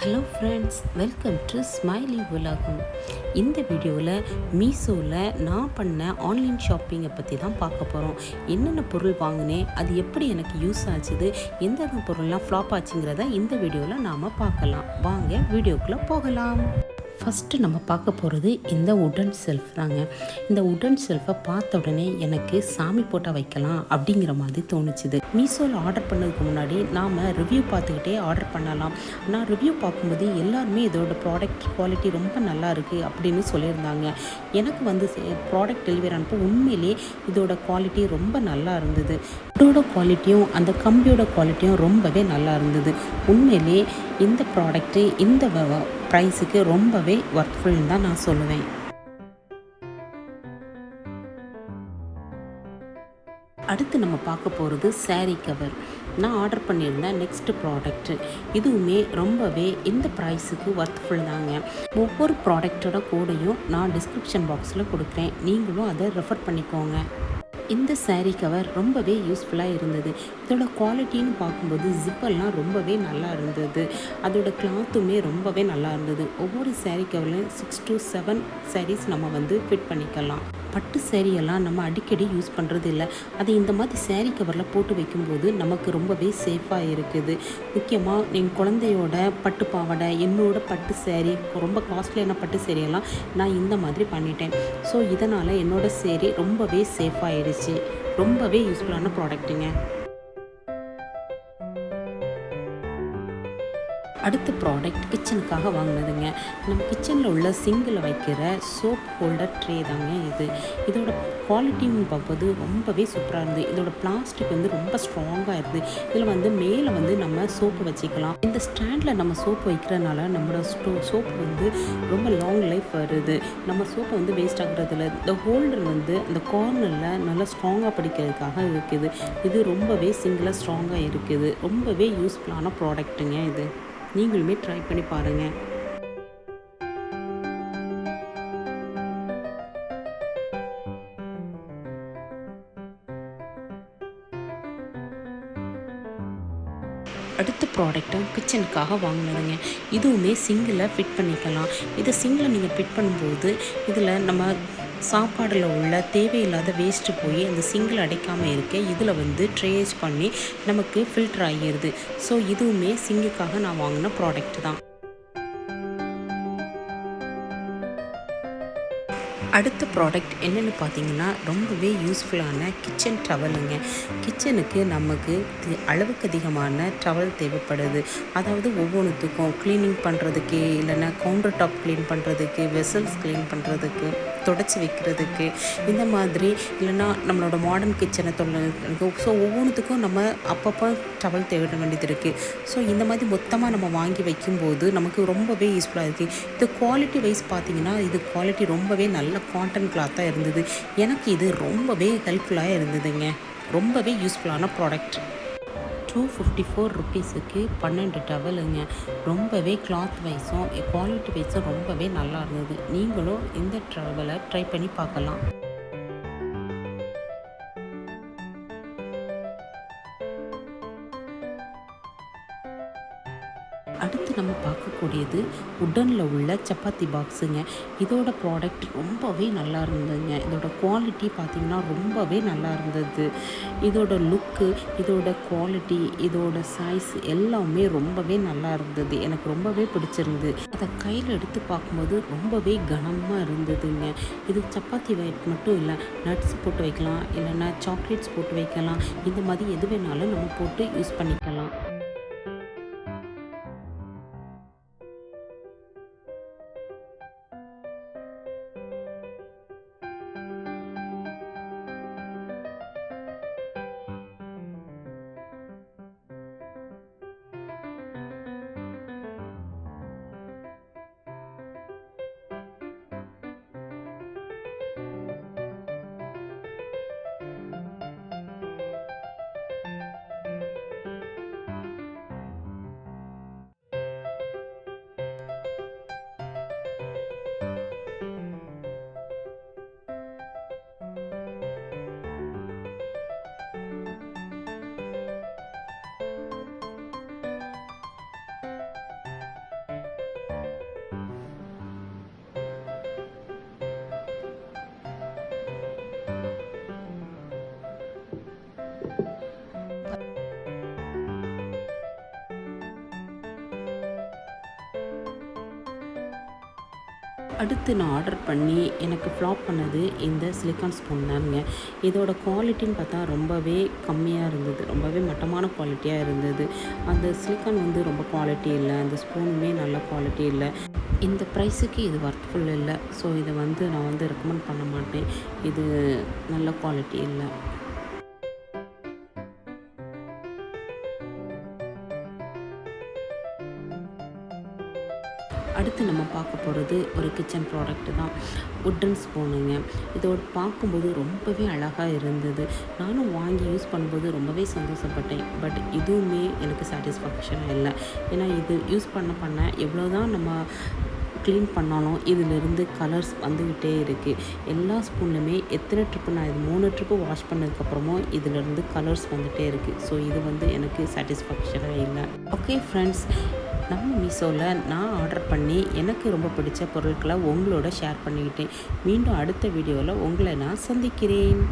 Hello friends, welcome to smiley உலகம். இந்த வீடியோவில் மீஷோவில் நான் பண்ண ஆன்லைன் ஷாப்பிங்கை பற்றி தான் பார்க்க போகிறோம். என்னென்ன பொருள் வாங்கினேன், அது எப்படி எனக்கு யூஸ் ஆச்சுது, எந்தெந்த பொருள்லாம் ஃப்ளாப் ஆச்சுங்கிறத இந்த வீடியோவில் நாம் பார்க்கலாம். வாங்க வீடியோக்குள்ளே போகலாம். ஃபஸ்ட்டு நம்ம பார்க்க போகிறது இந்த உடன் செல்ஃப் தாங்க. இந்த உடன் செல்ஃபை பார்த்த உடனே எனக்கு சாமி போட்டால் வைக்கலாம் அப்படிங்கிற மாதிரி தோணுச்சுது. மீஷோவில் ஆர்டர் பண்ணதுக்கு முன்னாடி நாம் ரிவ்யூ பார்த்துக்கிட்டே ஆர்டர் பண்ணலாம். நான் ரிவ்யூ பார்க்கும்போது எல்லாருமே இதோட ப்ராடக்ட் குவாலிட்டி ரொம்ப நல்லா இருக்குது அப்படின்னு சொல்லியிருந்தாங்க. எனக்கு வந்து ப்ராடக்ட் டெலிவரி அனுப்ப உண்மையிலே இதோட குவாலிட்டி ரொம்ப நல்லா இருந்தது. இதோட குவாலிட்டியும் அந்த கம்பியோட குவாலிட்டியும் ரொம்பவே நல்லா இருந்தது. உண்மையிலே இந்த ப்ராடக்ட்டு இந்த ப்ரைஸுக்கு ரொம்பவே ஒர்த்ஃபுல்னு தான் நான் சொல்லுவேன். அடுத்து நம்ம பார்க்க போகிறது சாரீ கவர். நான் ஆர்டர் பண்ணியிருந்தேன் நெக்ஸ்ட் ப்ராடக்ட்டு. இதுவுமே ரொம்பவே இந்த ப்ரைஸுக்கு ஒர்த்ஃபுல் தாங்க. ஒவ்வொரு ப்ராடக்டோட கோடையும் நான் டிஸ்கிரிப்ஷன் பாக்ஸில் கொடுக்குறேன், நீங்களும் அதை ரெஃபர் பண்ணிக்கோங்க. இந்த சாரீ கவர் ரொம்பவே யூஸ்ஃபுல்லாக இருந்தது. இதோட குவாலிட்டின்னு பார்க்கும்போது ஜிப்பெல்லாம் ரொம்பவே நல்லா இருந்தது. அதோட கிளாத்துமே ரொம்பவே நல்லா இருந்தது. ஒவ்வொரு சாரீ கவர்லையும் 6 to 7 சாரீஸ் நம்ம வந்து ஃபிட் பண்ணிக்கலாம். பட்டு சேரீயெல்லாம் நம்ம அடிக்கடி யூஸ் பண்ணுறது இல்லை. அது இந்த மாதிரி சாரீ கவரில் போட்டு வைக்கும்போது நமக்கு ரொம்பவே சேஃபாக இருக்குது. முக்கியமாக என் குழந்தையோட பட்டு பாவாடை, என்னோட பட்டு சேரீ, ரொம்ப காஸ்ட்லியான பட்டு சேரீயெல்லாம் நான் இந்த மாதிரி பண்ணிட்டேன். ஸோ இதனால் என்னோடய சேரீ ரொம்பவே சேஃபாகிடுச்சு. ரொம்பவே யூஸ்ஃபுல்லான ப்ராடக்ட்டுங்க. அடுத்த ப்ராடக்ட் கிச்சனுக்காக வாங்கினதுங்க. நம்ம கிச்சனில் உள்ள சிங்கில் வைக்கிற சோப் ஹோல்டர் ட்ரே தாங்க இது. இதோட குவாலிட்டின்னு பார்க்கும்போது ரொம்பவே சூப்பராக இருந்தது. இதோட பிளாஸ்டிக் வந்து ரொம்ப ஸ்ட்ராங்காக இருக்குது. இதில் வந்து மேலே வந்து நம்ம சோப்பு வச்சுக்கலாம். இந்த ஸ்டாண்டில் நம்ம சோப்பு வைக்கிறதுனால நம்மளோட சோப்பு வந்து ரொம்ப லாங் லைஃப் வருது. நம்ம சோப்பை வந்து வேஸ்ட் ஆகுறதில்ல. இந்த ஹோல்டர் வந்து அந்த கார்னரில் நல்லா ஸ்ட்ராங்காக பிடிக்கிறதுக்காக இருக்குது. இது ரொம்பவே சிங்கிளாக ஸ்ட்ராங்காக இருக்குது. ரொம்பவே யூஸ்ஃபுல்லான ப்ராடக்ட்டுங்க இது. நீங்களுமே ட்ரை பண்ணி பாருங்கள். அடுத்த ப்ராடக்ட்டும் கிச்சனுக்காக வாங்கினதுங்க. இதுவுமே சிங்கிளில் ஃபிட் பண்ணிக்கலாம். இதை சிங்கிளில் நீங்கள் ஃபிட் பண்ணும்போது இதில் நம்ம சாப்பாடில் உள்ள தேவையில்லாத வேஸ்ட்டு போய் அந்த சிங்கிள் அடைக்காமல் இருக்க இதில் வந்து ட்ரேஸ் பண்ணி நமக்கு ஃபில்டர் ஆகிடுது. ஸோ இதுவுமே சிங்குக்காக நான் வாங்கின ப்ராடக்ட் தான். அடுத்த ப்ராடக்ட் என்னென்னு பார்த்தீங்கன்னா ரொம்பவே யூஸ்ஃபுல்லான கிச்சன் டவலுங்க. கிச்சனுக்கு நமக்கு அளவுக்கு அதிகமான டவல் தேவைப்படுது. அதாவது ஒவ்வொன்றுத்துக்கும் க்ளீனிங் பண்ணுறதுக்கு, இல்லைன்னா கவுண்டர் டாப் க்ளீன் பண்ணுறதுக்கு, வெசல்ஸ் க்ளீன் பண்ணுறதுக்கு, தொடச்சி வைக்கிறதுக்கு, இந்த மாதிரி இல்லைன்னா நம்மளோட மாடர்ன் கிச்சனை ஸோ ஒவ்வொன்றுத்துக்கும் நம்ம அப்பப்போ டவல் தேவைப்பட வேண்டியது இருக்குது. ஸோ இந்த மாதிரி மொத்தமாக நம்ம வாங்கி வைக்கும்போது நமக்கு ரொம்பவே யூஸ்ஃபுல்லாக இருக்குது. இது குவாலிட்டி வைஸ் பார்த்தீங்கன்னா இது குவாலிட்டி ரொம்பவே நல்ல காட்டன் கிளாத்தாக இருந்தது. எனக்கு இது ரொம்பவே ஹெல்ப்ஃபுல்லாக இருந்ததுங்க. ரொம்பவே யூஸ்ஃபுல்லான ப்ராடக்ட். 254 ருப்பீஸுக்கு 12 டவலுங்க. ரொம்பவே கிளாத் வைஸும் குவாலிட்டி வைஸும் ரொம்பவே நல்லா இருந்தது. நீங்களும் இந்த டவலை ட்ரை பண்ணி பார்க்கலாம். அடுத்து நம்ம பார்க்கக்கூடியது உடனில் உள்ள சப்பாத்தி பாக்ஸுங்க. இதோட ப்ராடக்ட் ரொம்பவே நல்லா இருந்ததுங்க. இதோட குவாலிட்டி பார்த்திங்கன்னா ரொம்பவே நல்லா இருந்தது. இதோட லுக்கு, இதோட குவாலிட்டி, இதோட சைஸ் எல்லாமே ரொம்பவே நல்லா இருந்தது. எனக்கு ரொம்பவே பிடிச்சிருந்து. அதை கையில் எடுத்து பார்க்கும்போது ரொம்பவே கனமாக இருந்ததுங்க. இது சப்பாத்தி வெயிட் மட்டும் இல்லை, நட்ஸ் போட்டு வைக்கலாம், இல்லைன்னா சாக்லேட்ஸ் போட்டு வைக்கலாம். இந்த மாதிரி எது வேணாலும் நம்ம போட்டு யூஸ் பண்ணிக்கலாம். அடுத்து நான் ஆர்டர் பண்ணி எனக்கு ஃப்ளாப் பண்ணது இந்த சிலிக்கான் ஸ்பூன் தானுங்க. இதோட குவாலிட்டின்னு பார்த்தா ரொம்பவே கம்மியாக இருந்தது. ரொம்பவே மட்டமான குவாலிட்டியாக இருந்தது. அந்த சிலிக்கான் வந்து ரொம்ப குவாலிட்டி இல்ல. அந்த ஸ்பூனுமே நல்ல குவாலிட்டி இல்ல. இந்த ப்ரைஸுக்கு இது ஒர்த்ஃபுல் இல்ல. ஸோ இத வந்து நான் வந்து ரெக்கமெண்ட் பண்ண மாட்டேன். இது நல்ல குவாலிட்டி இல்ல. அடுத்து நம்ம பார்க்க போகிறது ஒரு கிச்சன் ப்ராடக்ட்டு தான். வுட்டன் ஸ்பூனுங்க. இதோட பார்க்கும்போது ரொம்பவே அழகாக இருந்தது. நானும் வாங்கி யூஸ் பண்ணும்போது ரொம்பவே சந்தோஷப்பட்டேன். பட் இதுவுமே எனக்கு சாட்டிஸ்ஃபேக்ஷனாக இல்லை. ஏன்னா இது யூஸ் பண்ண எவ்வளோ தான் நம்ம க்ளீன் பண்ணாலும் இதிலிருந்து கலர்ஸ் வந்துக்கிட்டே இருக்குது. எல்லா ஸ்பூன்லையுமே எத்தனை ட்ரிப்பு நான் இது 3 ட்ரிப்பு வாஷ் பண்ணதுக்கப்புறமும் இதிலிருந்து கலர்ஸ் வந்துகிட்டே இருக்குது. ஸோ இது வந்து எனக்கு சாட்டிஸ்ஃபேக்ஷனாக இல்லை. ஓகே ஃப்ரெண்ட்ஸ், நம்ம மீஷோவில் நான் ஆர்டர் பண்ணி எனக்கு ரொம்ப பிடிச்ச பொருட்களை உங்களோட ஷேர் பண்ணிக்கிட்டேன். மீண்டும் அடுத்த வீடியோவில் உங்களை நான் சந்திக்கிறேன்.